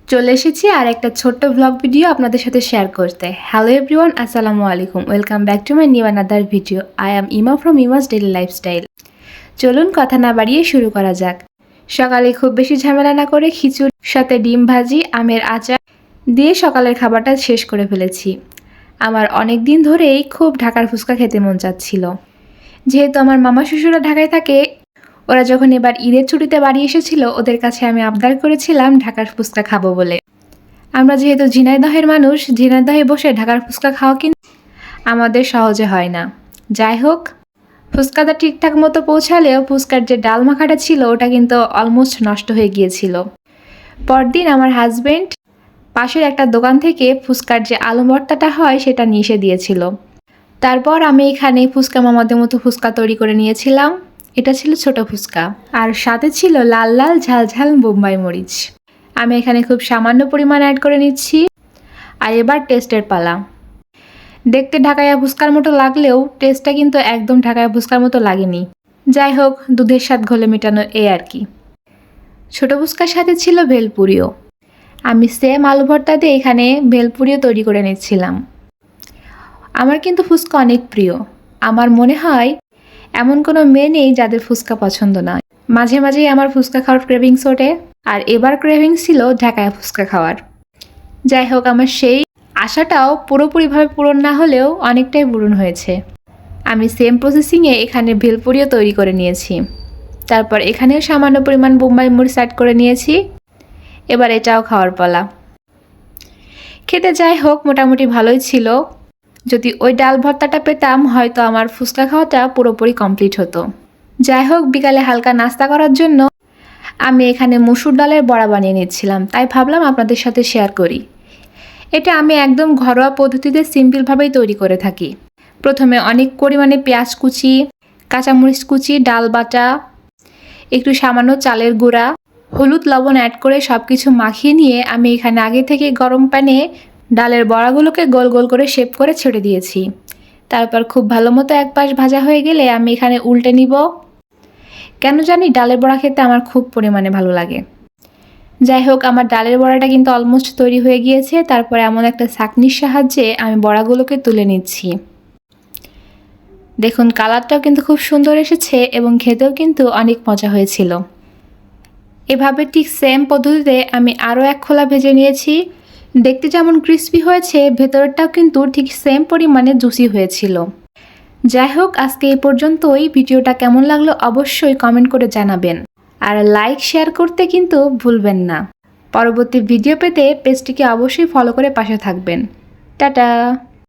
চলে এসেছি আর একটা ছোট্ট ব্লগ ভিডিও আপনাদের সাথে শেয়ার করতে। হ্যালো এভরিওয়ান, আসসালামু আলাইকুম। Welcome back to my new another video. I am ইমা ফ্রম ইমাস ডেইলি লাইফস্টাইল। চলুন কথা না বাড়িয়ে শুরু করা যাক। সকালে খুব বেশি ঝামেলা না করে খিচুড়ির সাথে ডিম ভাজি, আমের আচার দিয়ে সকালের খাবারটা শেষ করে ফেলেছি। আমার অনেক দিন ধরেই খুব ঢাকার ফুচকা খেতে মন চাচ্ছিল। যেহেতু আমার মামা শ্বশুরা ঢাকায় থাকে, ওরা যখন এবার ঈদের ছুটিতে বাড়ি এসেছিল, ওদের কাছে আমি আবদার করেছিলাম ঢাকার ফুচকা খাবো বলে। আমরা যেহেতু ঝিনাইদহের মানুষ, ঝিনাইদহে বসে ঢাকার ফুচকা খাওয়া কিন্তু আমাদের সহজে হয় না। যাই হোক, ফুচকাটা ঠিকঠাক মতো পৌঁছালেও ফুচকার যে ডাল মাখাটা ছিল ওটা কিন্তু অলমোস্ট নষ্ট হয়ে গিয়েছিল। পরদিন আমার হাজবেন্ড পাশের একটা দোকান থেকে ফুচকার যে আলু ভর্তাটা হয় সেটা নিয়ে এসে দিয়েছিল। তারপর আমি এখানে ফুচকা মামাদের মতো ফুচকা তৈরি করে নিয়েছিলাম। এটা ছিল ছোট ফুচকা, আর সাথে ছিল লাল লাল ঝাল ঝাল বোম্বাই মরিচ। আমি এখানে খুব সামান্য পরিমাণ অ্যাড করে নিচ্ছি। আর এবার টেস্টের পালা। দেখতে ঢাকাইয়া ফুচকার মতো লাগলেও টেস্টটা কিন্তু একদম ঢাকাইয়া ফুচকার মতো লাগেনি। যাই হোক, দুধের স্বাদ ঘোলে মেটানো এই আর কি। ছোট ফুচকার সাথে ছিল ভেলপুরিও। আমি সেম আলু ভর্তা দিয়ে এখানে ভেলপুরিও তৈরি করে নিচ্ছিলাম। আমার কিন্তু ফুচকা অনেক প্রিয়। আমার মনে হয় এমন কোনো মেয়ে নেই যাদের ফুচকা পছন্দ নয়। মাঝে মাঝেই আমার ফুচকা খাওয়ার ক্রেভিংস ওঠে, আর এবার ক্রেভিংস ছিল ঢাকায় ফুচকা খাওয়ার। যাই হোক, আমার সেই আশাটাও পুরোপুরিভাবে পূরণ না হলেও অনেকটাই পূরণ হয়েছে। আমি সেম প্রসেসিংয়ে এখানে ভেলপুরিও তৈরি করে নিয়েছি। তারপর এখানেও সামান্য পরিমাণ বোম্বাই মরিচ অ্যাড করে নিয়েছি। এবার এটাও খাওয়ার পালা। খেতে যাই হোক মোটামুটি ভালোই ছিল। যদি ওই ডাল ভর্তাটা পেতাম হয়তো আমার ফুচকা খাওয়াটা পুরোপুরি কমপ্লিট হতো। যাই হোক, বিকালে হালকা নাস্তা করার জন্য আমি এখানে মসুর ডালের বড়া বানিয়ে নিচ্ছিলাম, তাই ভাবলাম আপনাদের সাথে শেয়ার করি। এটা আমি একদম ঘরোয়া পদ্ধতিতে সিম্পলভাবেই তৈরি করে থাকি। প্রথমে অনেক পরিমাণে পেঁয়াজ কুচি, কাঁচামরিচ কুচি, ডাল বাটা, একটু সামান্য চালের গুঁড়া, হলুদ লবণ অ্যাড করে সব কিছু মাখিয়ে নিয়ে আমি এখানে আগে থেকে গরম প্যানে ডালের বড়াগুলোকে গোল গোল করে শেপ করে ছেড়ে দিয়েছি। তারপর খুব ভালো মতো এক পাশ ভাজা হয়ে গেলে আমি এখানে উল্টে নিব। কেন জানি ডালের বড়া খেতে আমার খুব পরিমাণে ভালো লাগে। যাই হোক, আমার ডালের বড়াটা কিন্তু অলমোস্ট তৈরি হয়ে গিয়েছে। তারপর এমন একটা ছাঁকনির সাহায্যে আমি বড়াগুলোকে তুলে নিচ্ছি। দেখুন, কালারটাও কিন্তু খুব সুন্দর এসেছে এবং খেতেও কিন্তু অনেক মজা হয়েছিল। এভাবে ঠিক সেম পদ্ধতিতে আমি আরও এক খোলা ভেজে নিয়েছি। দেখতে যেমন ক্রিস্পি হয়েছে, ভেতরটাও কিন্তু ঠিক সেম পরিমাণে জুসি হয়েছিল। যাই হোক, আজকে এই পর্যন্তই। ভিডিওটা কেমন লাগলো অবশ্যই কমেন্ট করে জানাবেন, আর লাইক শেয়ার করতে কিন্তু ভুলবেন না। পরবর্তী ভিডিও পেতে পেজটিকে অবশ্যই ফলো করে পাশে থাকবেন। টাটা।